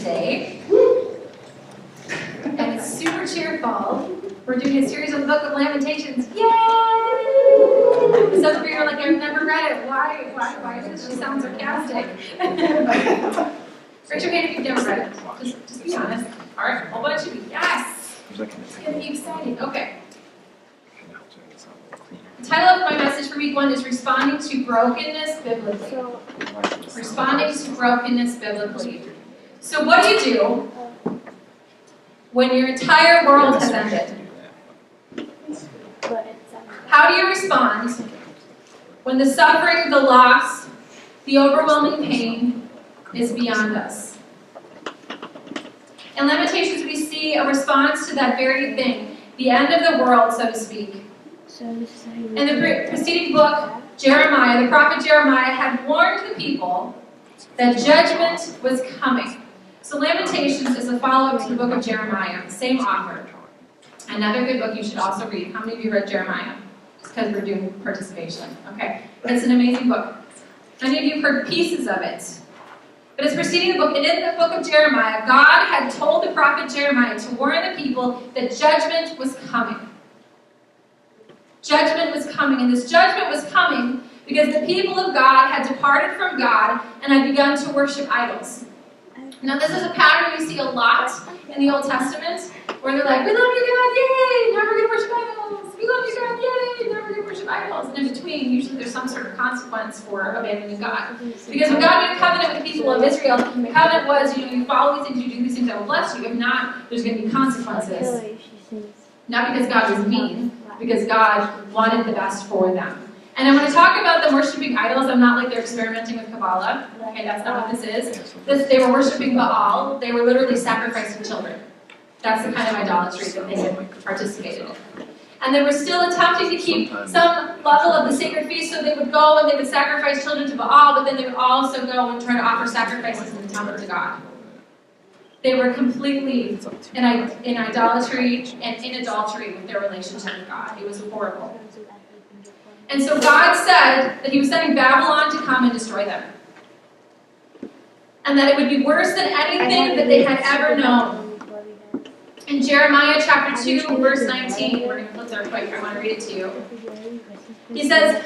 today. And it's super cheerful. We're doing a series on the book of Lamentations. Yay! Some of you are like, I've never read it. Why does she sound sarcastic? Raise your hand if you've never read it. Just be honest. All right, a whole bunch of you. Yes! It's going to be exciting. Okay. The title of my message for week 1 is Responding to Brokenness Biblically. Responding to Brokenness Biblically. So what do you do when your entire world has ended? How do you respond when the suffering, the loss, the overwhelming pain is beyond us? In Lamentations, we see a response to that very thing, the end of the world, so to speak. In the preceding book, Jeremiah, the prophet Jeremiah, had warned the people that judgment was coming. So Lamentations is a follow-up to the book of Jeremiah, same author. Another good book you should also read. How many of you read Jeremiah? Just because we're doing participation. Okay. It's an amazing book. Many of you have heard pieces of it. But it's preceding the book, and in the book of Jeremiah, God had told the prophet Jeremiah to warn the people that judgment was coming. Judgment was coming, and this judgment was coming because the people of God had departed from God and had begun to worship idols. Now this is a pattern we see a lot in the Old Testament, where they're like, we love you God, yay, now we're going to worship idols. We love you God, yay, now we're going to worship idols. And in between, usually there's some sort of consequence for abandoning God. Because when God made a covenant with the people of Israel, the covenant was, you follow these things, you do these things, I will bless you. If not, there's going to be consequences. Not because God was mean, because God wanted the best for them. And I'm going to talk about them worshiping idols. I'm not like they're experimenting with Kabbalah. Okay, that's not what this is. They were worshiping Baal. They were literally sacrificing children. That's the kind of idolatry that they had participated in. And they were still attempting to keep some level of the sacred feast, so they would go and they would sacrifice children to Baal, but then they would also go and try to offer sacrifices in the temple to God. They were completely in idolatry and in adultery with their relationship with God. It was horrible. And so God said that he was sending Babylon to come and destroy them. And that it would be worse than anything that they had ever known. In Jeremiah chapter 2, verse 19, we're going to flip there quick, I want to read it to you. He says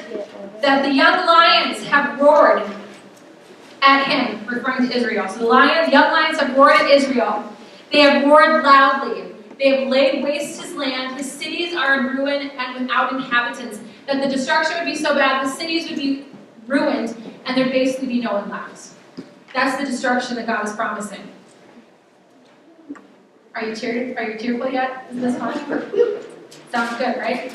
that the young lions have roared at him, referring to Israel. So the young lions have roared at Israel. They have roared loudly. They have laid waste his land. His cities are in ruin and without inhabitants. That the destruction would be so bad, the cities would be ruined, and there'd basically be no one left. That's the destruction that God is promising. Are you tearful yet? Is this fun? Sounds good, right?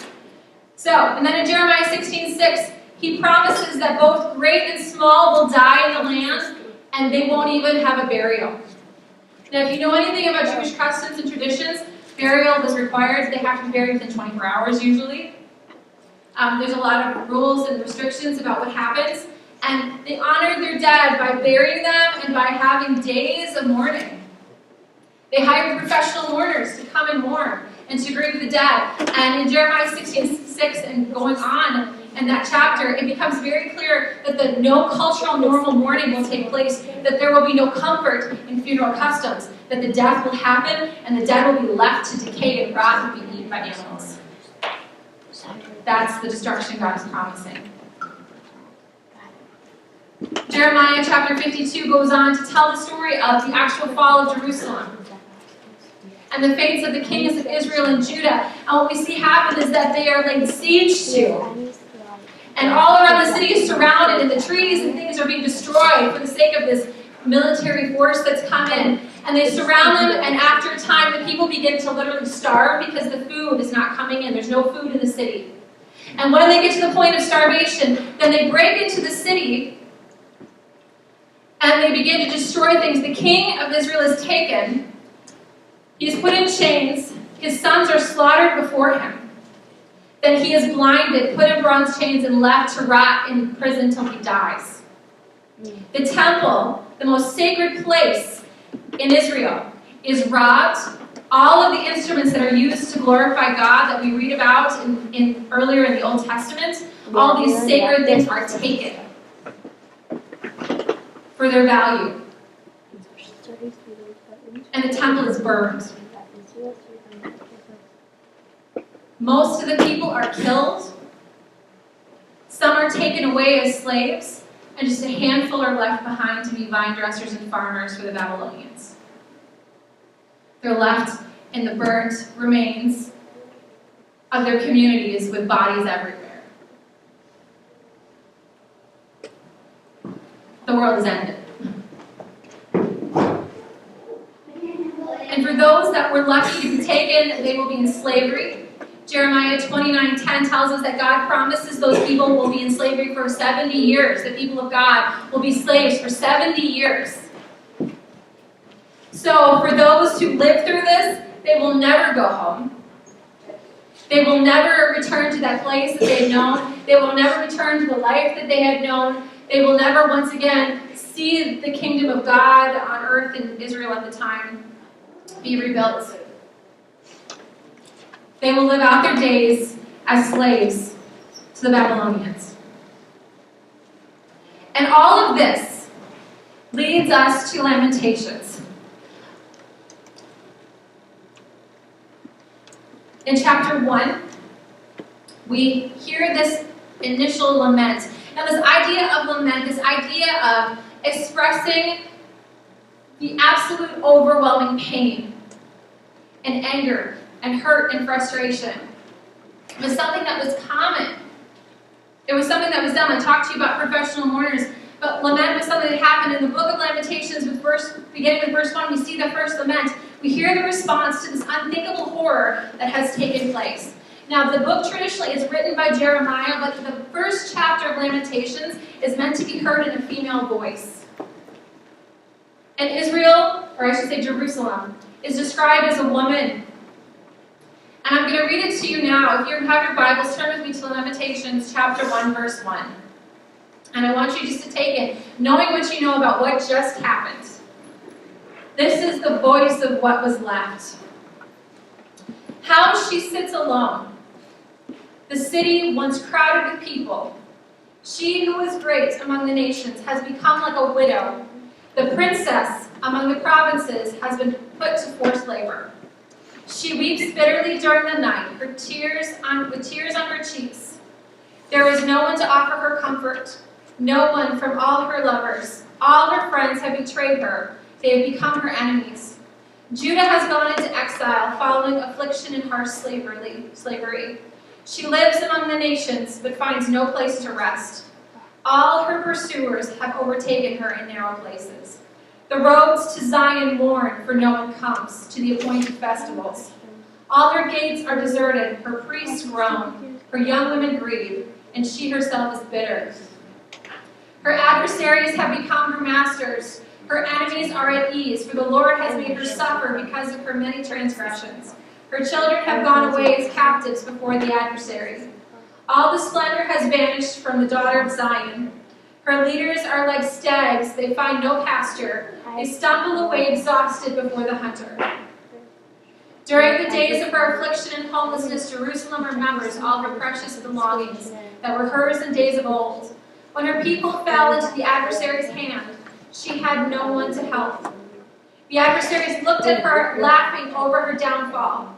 So, and then in Jeremiah 16:6, he promises that both great and small will die in the land, and they won't even have a burial. Now, if you know anything about Jewish customs and traditions, burial was required. They have to be buried within 24 hours usually. There's a lot of rules and restrictions about what happens. And they honored their dead by burying them and by having days of mourning. They hired professional mourners to come and mourn and to grieve the dead. And in Jeremiah 16:6 and going on in that chapter, it becomes very clear that no cultural normal mourning will take place, that there will be no comfort in funeral customs, that the death will happen and the dead will be left to decay and rot and be eaten by animals. That's the destruction God is promising. Jeremiah chapter 52 goes on to tell the story of the actual fall of Jerusalem and the fates of the kings of Israel and Judah. And what we see happen is that they are laid siege to. And all around the city is surrounded, and the trees and things are being destroyed for the sake of this military force that's come in. And they surround them, and after a time, the people begin to literally starve because the food is not coming in. There's no food in the city. And when they get to the point of starvation, then they break into the city and they begin to destroy things. The king of Israel is taken. He is put in chains. His sons are slaughtered before him. Then he is blinded, put in bronze chains, and left to rot in prison till he dies. The temple, the most sacred place in Israel, is robbed. All of the instruments that are used to glorify God that we read about earlier in the Old Testament, all these sacred things are taken for their value. and the temple is burned. Most of the people are killed. Some are taken away as slaves, and just a handful are left behind to be vine dressers and farmers for the Babylonians. They're left in the burnt remains of their communities with bodies everywhere. The world is ended. And for those that were lucky to be taken, they will be in slavery. Jeremiah 29:10 tells us that God promises those people will be in slavery for 70 years. The people of God will be slaves for 70 years. So for those who live through this, they will never go home. They will never return to that place that they had known. They will never return to the life that they had known. They will never once again see the kingdom of God on earth in Israel at the time be rebuilt. They will live out their days as slaves to the Babylonians. And all of this leads us to Lamentations. In chapter 1, we hear this initial lament. Now this idea of lament, this idea of expressing the absolute overwhelming pain and anger and hurt and frustration, was something that was common. It was something that was done. I talked to you about professional mourners, but lament was something that happened in the book of Lamentations, beginning with verse 1. We see the first lament. We hear the response to this unthinkable horror that has taken place. Now, the book traditionally is written by Jeremiah, but the first chapter of Lamentations is meant to be heard in a female voice. And Israel, or I should say Jerusalem, is described as a woman. And I'm going to read it to you now. If you have your Bibles, turn with me to Lamentations chapter 1, verse 1. And I want you just to take it, knowing what you know about what just happened. This is the voice of what was left. How she sits alone. The city once crowded with people. She who was great among the nations has become like a widow. The princess among the provinces has been put to forced labor. She weeps bitterly during the night, with tears on her cheeks. There is no one to offer her comfort, no one from all her lovers. All her friends have betrayed her. They have become her enemies. Judah has gone into exile, following affliction and harsh slavery. She lives among the nations, but finds no place to rest. All her pursuers have overtaken her in narrow places. The roads to Zion mourn, for no one comes to the appointed festivals. All her gates are deserted, her priests groan, her young women grieve, and she herself is bitter. Her adversaries have become her masters. Her enemies are at ease, for the Lord has made her suffer because of her many transgressions. Her children have gone away as captives before the adversary. All the splendor has vanished from the daughter of Zion. Her leaders are like stags, they find no pasture. They stumble away exhausted before the hunter. During the days of her affliction and homelessness, Jerusalem remembers all her precious belongings that were hers in days of old. When her people fell into the adversary's hand, she had no one to help. The adversaries looked at her, laughing over her downfall.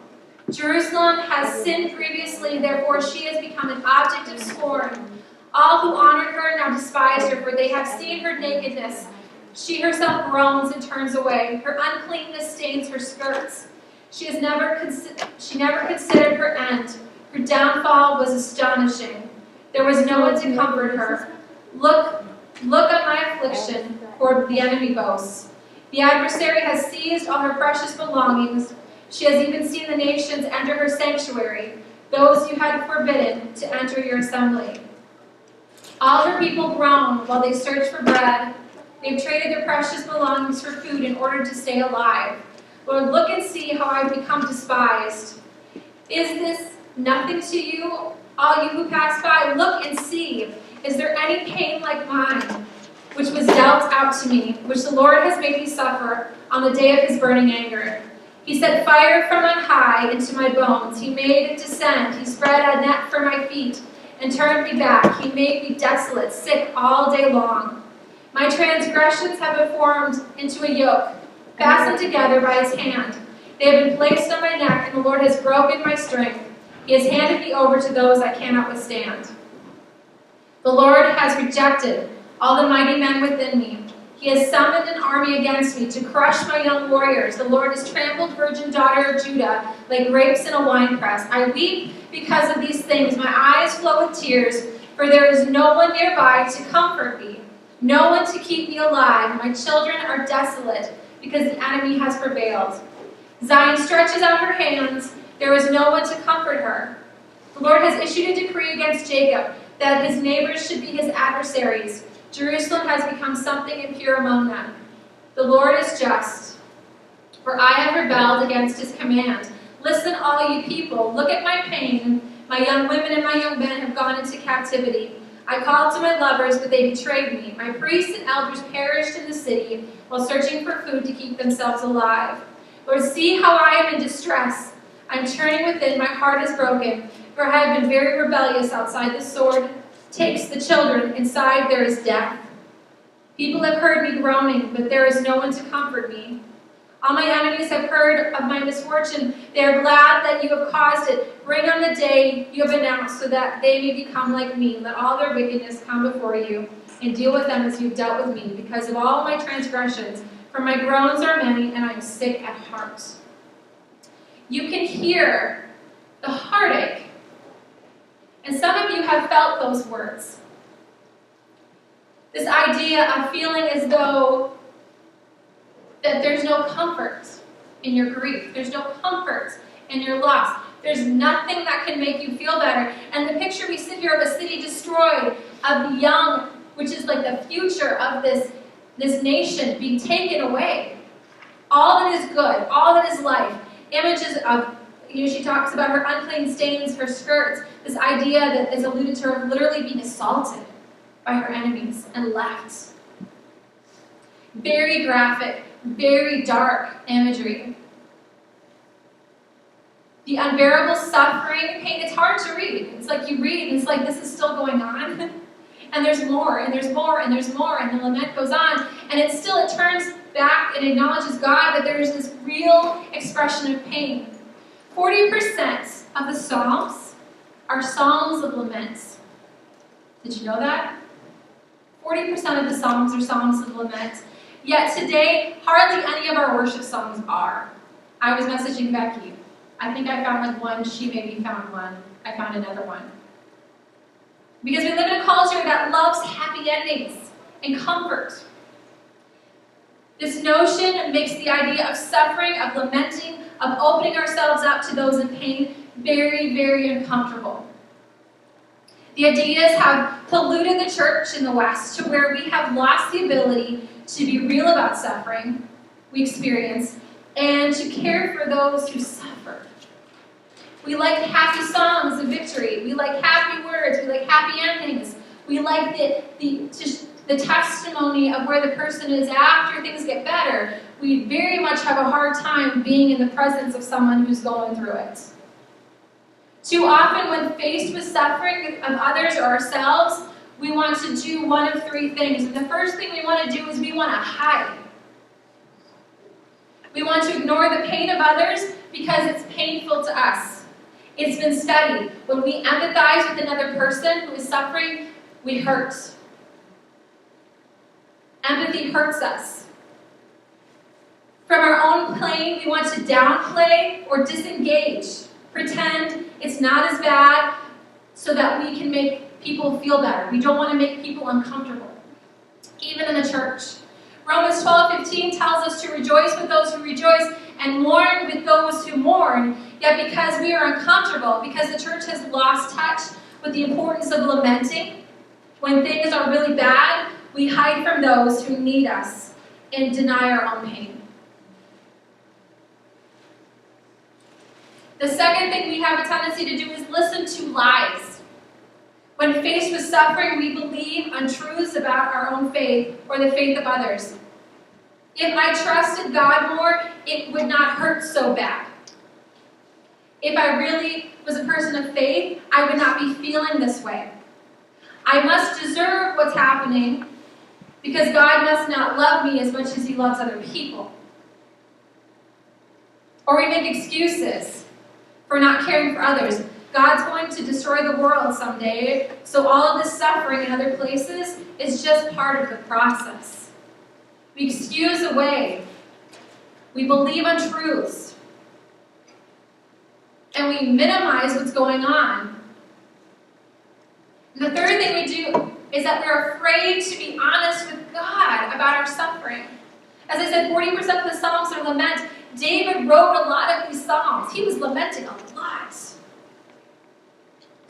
Jerusalem has sinned grievously, therefore she has become an object of scorn. All who honored her now despise her, for they have seen her nakedness. She herself groans and turns away. Her uncleanness stains her skirts. She never considered her end. Her downfall was astonishing. There was no one to comfort her. Look on my affliction, for the enemy boasts. The adversary has seized all her precious belongings. She has even seen the nations enter her sanctuary, those you had forbidden to enter your assembly. All her people groan while they search for bread. They've traded their precious belongings for food in order to stay alive. Lord, look and see how I've become despised. Is this nothing to you, all you who pass by? Look and see. Is there any pain like mine, which was dealt out to me, which the Lord has made me suffer on the day of his burning anger? He set fire from on high into my bones. He made it descend. He spread a net for my feet and turned me back. He made me desolate, sick all day long. My transgressions have been formed into a yoke. fastened together by his hand. They have been placed on my neck, and the Lord has broken my strength. He has handed me over to those I cannot withstand. The Lord has rejected all the mighty men within me. He has summoned an army against me to crush my young warriors. The Lord has trampled virgin daughter of Judah like grapes in a winepress. I weep because of these things. My eyes flow with tears, for there is no one nearby to comfort me, no one to keep me alive. My children are desolate because the enemy has prevailed. Zion stretches out her hands. There is no one to comfort her. The Lord has issued a decree against Jacob, that his neighbors should be his adversaries. Jerusalem has become something impure among them. The Lord is just, for I have rebelled against his command. Listen, all you people, look at my pain. My young women and my young men have gone into captivity. I called to my lovers, but they betrayed me. My priests and elders perished in the city while searching for food to keep themselves alive. Lord, see how I am in distress. I'm turning within, my heart is broken, for I have been very rebellious. Outside the sword takes the children, inside there is death. People have heard me groaning, but there is no one to comfort me. All my enemies have heard of my misfortune. They are glad that you have caused it. Bring on the day you have announced, so that they may become like me. Let all their wickedness come before you, and deal with them as you have dealt with me, because of all my transgressions. For my groans are many, and I am sick at heart. You can hear the heartache. And some of you have felt those words. This idea of feeling as though that there's no comfort in your grief. There's no comfort in your loss. There's nothing that can make you feel better. And the picture we sit here of a city destroyed, of the young, which is like the future of this nation being taken away. All that is good, all that is life. Images of, she talks about her unclean stains, her skirts. This idea that is alluded to her literally being assaulted by her enemies and left. Very graphic, very dark imagery. The unbearable suffering, pain, it's hard to read. It's like you read and it's like this is still going on. And there's more, and there's more, and there's more, and the lament goes on. And it turns back and acknowledges God, but there's this real expression of pain. 40% of the Psalms are Psalms of laments. Did you know that? 40% of the Psalms are Psalms of lament. Yet today, hardly any of our worship songs are. I was messaging Becky. I think I found like one. She maybe found one. I found another one. Because we live in a culture that loves happy endings and comfort. This notion makes the idea of suffering, of lamenting, of opening ourselves up to those in pain very, very uncomfortable. The ideas have polluted the church in the West to where we have lost the ability to be real about suffering we experience and to care for those who suffer. We like happy songs of victory. We like happy words. We like happy endings. We like the testimony of where the person is after things get better. We very much have a hard time being in the presence of someone who's going through it. Too often when faced with suffering of others or ourselves, we want to do one of three things. And the first thing we want to do is we want to hide. We want to ignore the pain of others because it's painful to us. It's been studied. When we empathize with another person who is suffering, we hurt. Empathy hurts us. From our own pain, we want to downplay or disengage, pretend it's not as bad so that we can make people feel better. We don't want to make people uncomfortable, even in the church. Romans 12:15 tells us to rejoice with those who rejoice and mourn with those who mourn. Yet because we are uncomfortable, because the church has lost touch with the importance of lamenting, when things are really bad, we hide from those who need us and deny our own pain. The second thing we have a tendency to do is listen to lies. When faced with suffering, we believe untruths about our own faith or the faith of others. If I trusted God more, it would not hurt so bad. If I really was a person of faith, I would not be feeling this way. I must deserve what's happening because God must not love me as much as he loves other people. Or we make excuses for not caring for others. God's going to destroy the world someday, so all of this suffering in other places is just part of the process. We excuse away. We believe untruths. And we minimize what's going on. And the third thing we do is that we're afraid to be honest with God about our suffering. As I said, 40% of the Psalms are lament. David wrote a lot of these Psalms. He was lamenting a lot.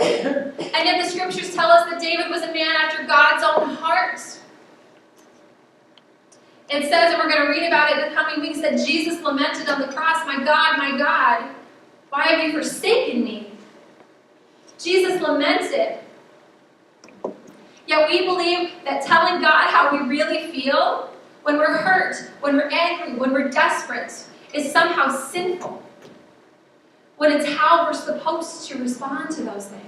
And yet the scriptures tell us that David was a man after God's own heart. It says, and we're going to read about it in the coming weeks, that Jesus lamented on the cross, my God, why have you forsaken me? Jesus lamented. Yet we believe that telling God how we really feel, when we're hurt, when we're angry, when we're desperate, is somehow sinful. When it's how we're supposed to respond to those things.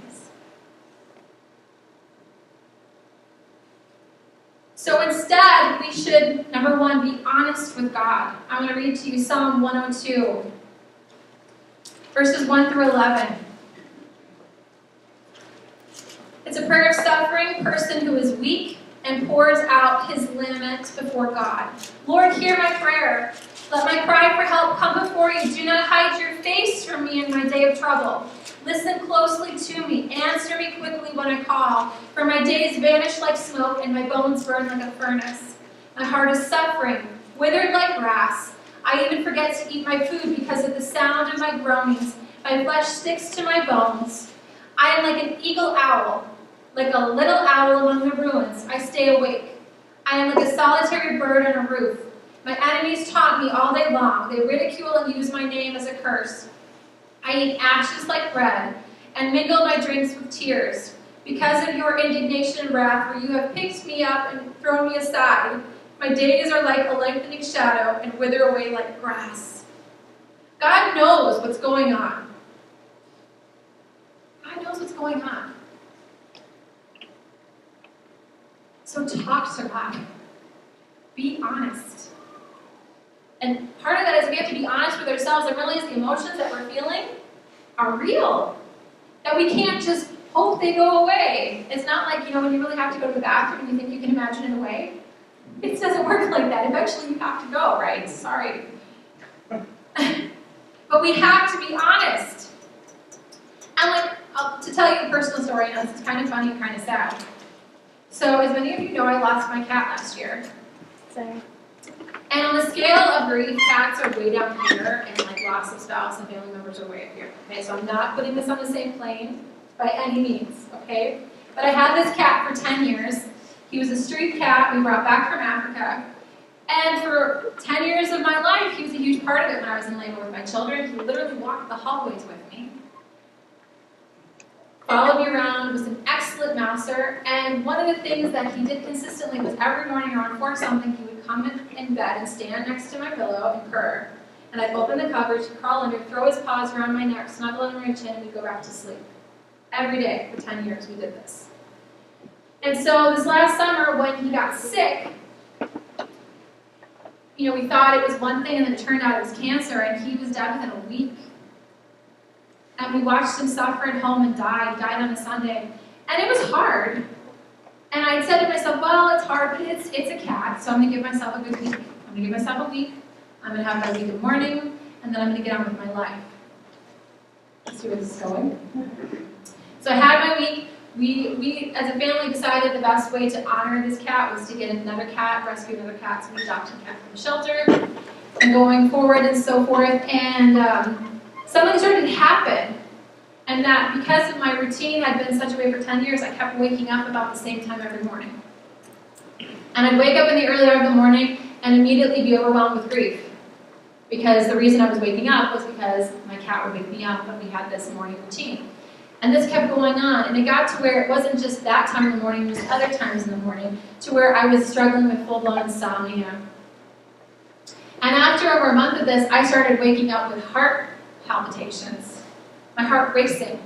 So instead, we should, number one, be honest with God. I want to read to you Psalm 102, verses 1 through 11. It's a prayer of suffering person who is weak and pours out his lament before God. Lord, hear my prayer. Let my cry for help come before you. Do not hide your face from me in my day of trouble. Listen closely to me. Answer me quickly when I call. For my days vanish like smoke and my bones burn like a furnace. My heart is suffering, withered like grass. I even forget to eat my food because of the sound of my groanings. My flesh sticks to my bones. I am like an eagle owl, like a little owl among the ruins. I stay awake. I am like a solitary bird on a roof. My enemies taunt me all day long. They ridicule and use my name as a curse. I eat ashes like bread and mingle my drinks with tears. Because of your indignation and wrath, for you have picked me up and thrown me aside. My days are like a lengthening shadow and wither away like grass. God knows what's going on. God knows what's going on. So talk to God. Be honest. And part of that is we have to be honest with ourselves and realize the emotions that we're feeling are real. That we can't just hope they go away. It's not like, when you really have to go to the bathroom and you think you can imagine it away. It doesn't work like that. Eventually you have to go, right? Sorry. But we have to be honest. And to tell you a personal story, this is kind of funny and kind of sad. So as many of you know, I lost my cat last year. Sorry. And on the scale of grief, cats are way down here, and loss of spouse and family members are way up here. Okay, so I'm not putting this on the same plane by any means, okay? But I had this cat for 10 years. He was a street cat we brought back from Africa. And for 10 years of my life, he was a huge part of it when I was in labor with my children. He literally walked the hallways with me. Followed me around, was an excellent mouser, and one of the things that he did consistently was every morning around 4 something, he would come in bed and stand next to my pillow and purr. And I'd open the covers, crawl under, throw his paws around my neck, snuggle under my chin, and we'd go back to sleep. Every day for 10 years we did this. And so this last summer when he got sick, we thought it was one thing and then it turned out it was cancer, and he was dead within a week. And we watched him suffer at home and died on a Sunday. And it was hard. And I said to myself, well, it's hard, but it's a cat, so I'm going to give myself a good week. I'm going to give myself a week. I'm going to have my week of mourning, and then I'm going to get on with my life. Let's see where this is going. So I had my week. We as a family decided the best way to honor this cat was to get another cat, rescue another cat, so we adopted a cat from the shelter, and going forward and so forth. And something started to happen, and that because of my routine had been such a way for 10 years, I kept waking up about the same time every morning. And I'd wake up in the early hour of the morning and immediately be overwhelmed with grief. Because the reason I was waking up was because my cat would wake me up when we had this morning routine. And this kept going on, and it got to where it wasn't just that time in the morning, it was other times in the morning, to where I was struggling with full-blown insomnia. And after over a month of this, I started waking up with heart palpitations, my heart racing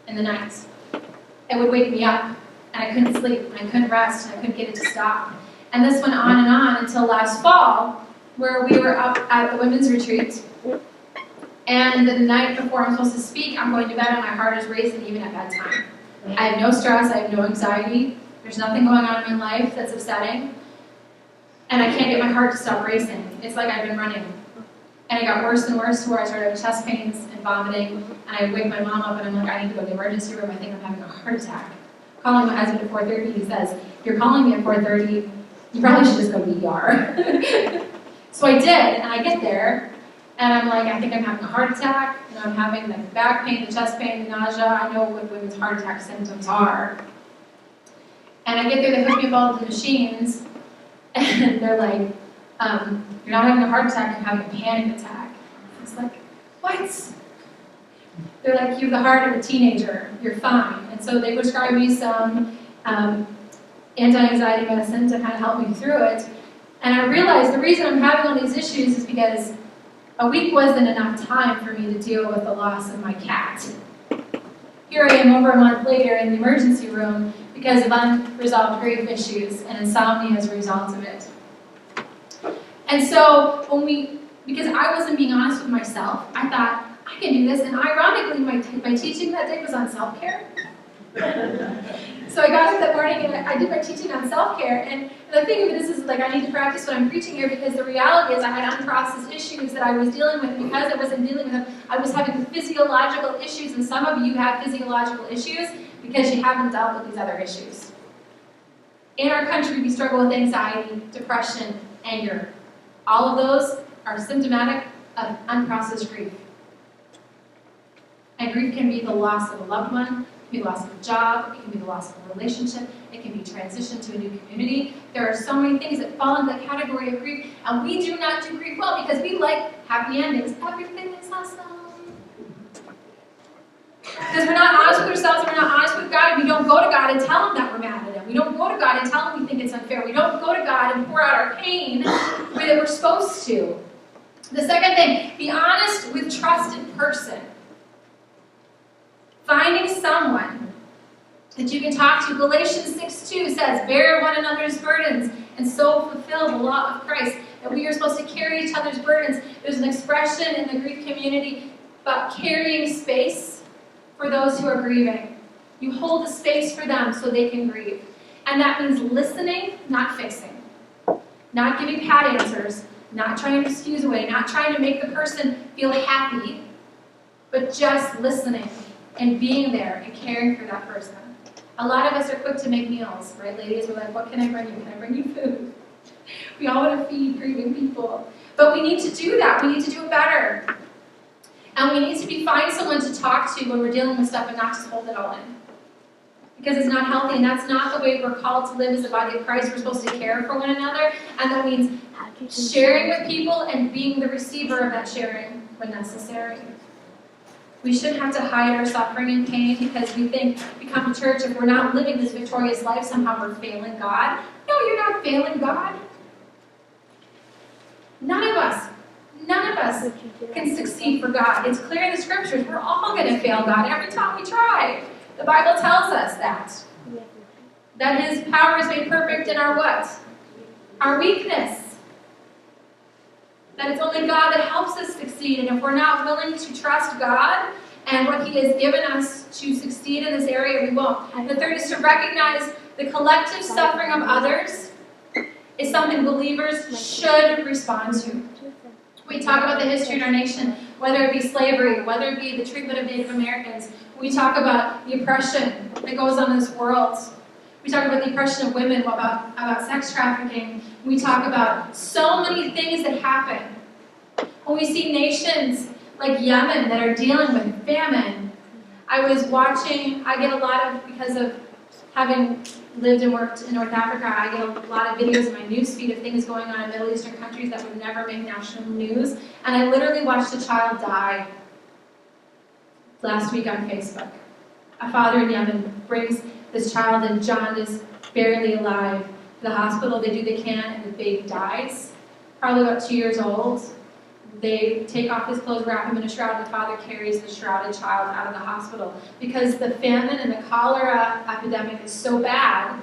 in the night. It would wake me up, and I couldn't sleep, and I couldn't rest, and I couldn't get it to stop. And this went on and on until last fall, where we were up at the women's retreat, And the night before I'm supposed to speak, I'm going to bed and my heart is racing even at bedtime. I have no stress, I have no anxiety. There's nothing going on in my life that's upsetting. And I can't get my heart to stop racing. It's like I've been running. And it got worse and worse to where I started having chest pains and vomiting. And I wake my mom up and I'm like, I need to go to the emergency room. I think I'm having a heart attack. Calling my husband at 4:30, he says, you're calling me at 4:30, you probably should just go to the ER. So I did, and I get there, and I'm like, I think I'm having a heart attack, and I'm having the back pain, the chest pain, the nausea. I know what women's heart attack symptoms are. And I get there, they hook me up all the machines, and they're like, you're not having a heart attack, you're having a panic attack. It's like, what? They're like, you have the heart of a teenager, you're fine. And so they prescribed me some anti-anxiety medicine to kind of help me through it. And I realized the reason I'm having all these issues is because a week wasn't enough time for me to deal with the loss of my cat. Here I am over a month later in the emergency room because of unresolved grief issues and insomnia as a result of it. And so because I wasn't being honest with myself, I thought, I can do this. And ironically, my teaching that day was on self-care. So I got up that morning and I did my teaching on self-care. And the thing of this is like I need to practice what I'm preaching here because the reality is I had unprocessed issues that I was dealing with. Because I wasn't dealing with them, I was having physiological issues. And some of you have physiological issues because you haven't dealt with these other issues. In our country, we struggle with anxiety, depression, anger. All of those are symptomatic of unprocessed grief. And grief can be the loss of a loved one, it can be the loss of a job, it can be the loss of a relationship, it can be transition to a new community. There are so many things that fall into the category of grief, and we do not do grief well because we like happy endings. Everything is awesome. Because we're not honest with ourselves, and we're not honest with God, and we don't go to God and tell Him that we're mad at Him. We don't go to God and tell Him we think it's unfair. We don't go to God and pour out our pain the way that we're supposed to. The second thing, be honest with trusted person. Finding someone that you can talk to. Galatians 6:2 says, bear one another's burdens and so fulfill the law of Christ. That we are supposed to carry each other's burdens. There's an expression in the grief community about carrying space for those who are grieving. You hold a space for them so they can grieve. And that means listening, not fixing. Not giving pat answers, not trying to excuse away, not trying to make the person feel happy, but just listening and being there and caring for that person. A lot of us are quick to make meals, right, ladies? We're like, what can I bring you? Can I bring you food? We all want to feed grieving people. But we need to do that. We need to do it better. And we need to find someone to talk to when we're dealing with stuff and not just hold it all in. Because it's not healthy, and that's not the way we're called to live as the body of Christ. We're supposed to care for one another, and that means sharing with people and being the receiver of that sharing when necessary. We shouldn't have to hide our suffering and pain because we think we come to church if we're not living this victorious life, somehow we're failing God. No, you're not failing God. None of us can succeed for God. It's clear in the scriptures. We're all going to fail God every time we try. The Bible tells us that. That His power is made perfect in our what? Our weakness. That it's only God that helps us succeed. And if we're not willing to trust God and what He has given us to succeed in this area, we won't. And the third is to recognize the collective suffering of others is something believers should respond to. We talk about the history in our nation, whether it be slavery, whether it be the treatment of Native Americans. We talk about the oppression that goes on in this world. We talk about the oppression of women, about sex trafficking. We talk about so many things that happen. When we see nations like Yemen that are dealing with famine, I get a lot of, because of having lived and worked in North Africa, I get a lot of videos in my newsfeed of things going on in Middle Eastern countries that would never make national news. And I literally watched a child die last week on Facebook. A father in Yemen brings this child in, jaundice, barely alive, to the hospital. They do what they can, and the baby dies. Probably about 2 years old. They take off his clothes, wrap him in a shroud. The father carries the shrouded child out of the hospital because the famine and the cholera epidemic is so bad.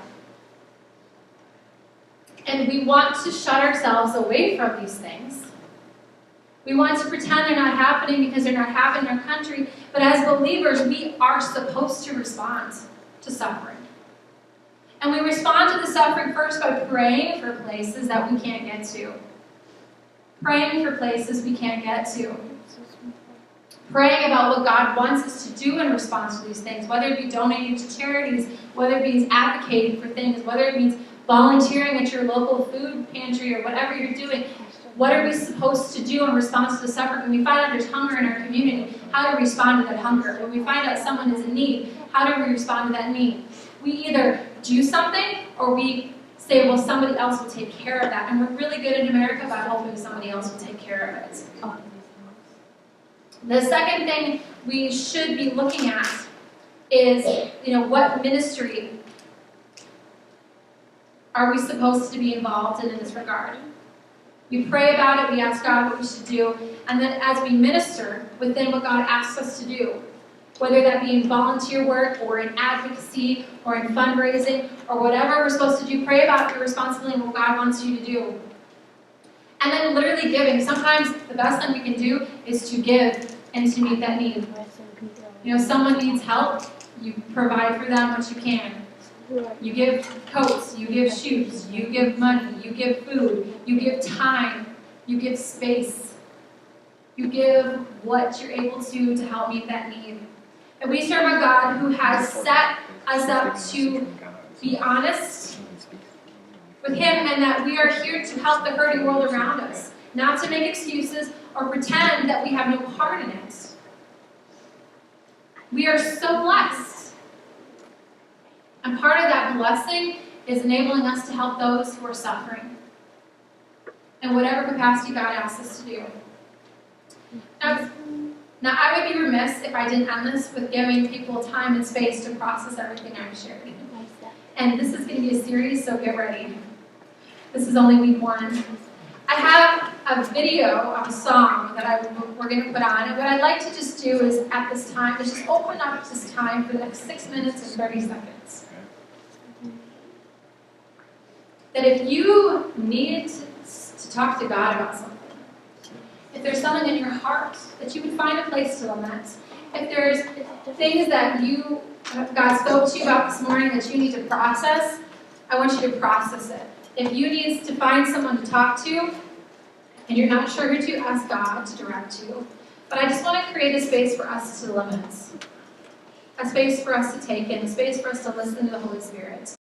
And we want to shut ourselves away from these things. We want to pretend they're not happening because they're not happening in our country. But as believers, we are supposed to respond to suffering. And we respond to the suffering first by praying for places that we can't get to. Praying for places we can't get to. Praying about what God wants us to do in response to these things, whether it be donating to charities, whether it be advocating for things, whether it means volunteering at your local food pantry or whatever you're doing. What are we supposed to do in response to the suffering? When we find out there's hunger in our community, how do we respond to that hunger? When we find out someone is in need, how do we respond to that need? We either do something or we say, well, somebody else will take care of that. And we're really good in America about hoping somebody else will take care of it. The second thing we should be looking at is, what ministry are we supposed to be involved in this regard? We pray about it, we ask God what we should do, and then as we minister within what God asks us to do, whether that be in volunteer work or in advocacy or in fundraising or whatever we're supposed to do, pray about your responsibility and what God wants you to do. And then literally giving. Sometimes the best thing we can do is to give and to meet that need. Someone needs help, you provide for them what you can. You give coats, you give shoes, you give money, you give food, you give time, you give space. You give what you're able to help meet that need. And we serve a God who has set us up to be honest with Him, and that we are here to help the hurting world around us, not to make excuses or pretend that we have no part in it. We are so blessed. And part of that blessing is enabling us to help those who are suffering in whatever capacity God asks us to do. Now, I would be remiss if I didn't end this with giving people time and space to process everything I've shared. And this is going to be a series, so get ready. This is only week 1. I have a video of a song that we're going to put on. And what I'd like to just do is, at this time, is just open up this time for the next 6 minutes and 30 seconds. That if you needed to talk to God about something, if there's something in your heart, that you would find a place to lament. If there's things that God spoke to you about this morning that you need to process, I want you to process it. If you need to find someone to talk to, and you're not sure who to, ask God to direct you. But I just want to create a space for us to lament. A space for us to take in, a space for us to listen to the Holy Spirit.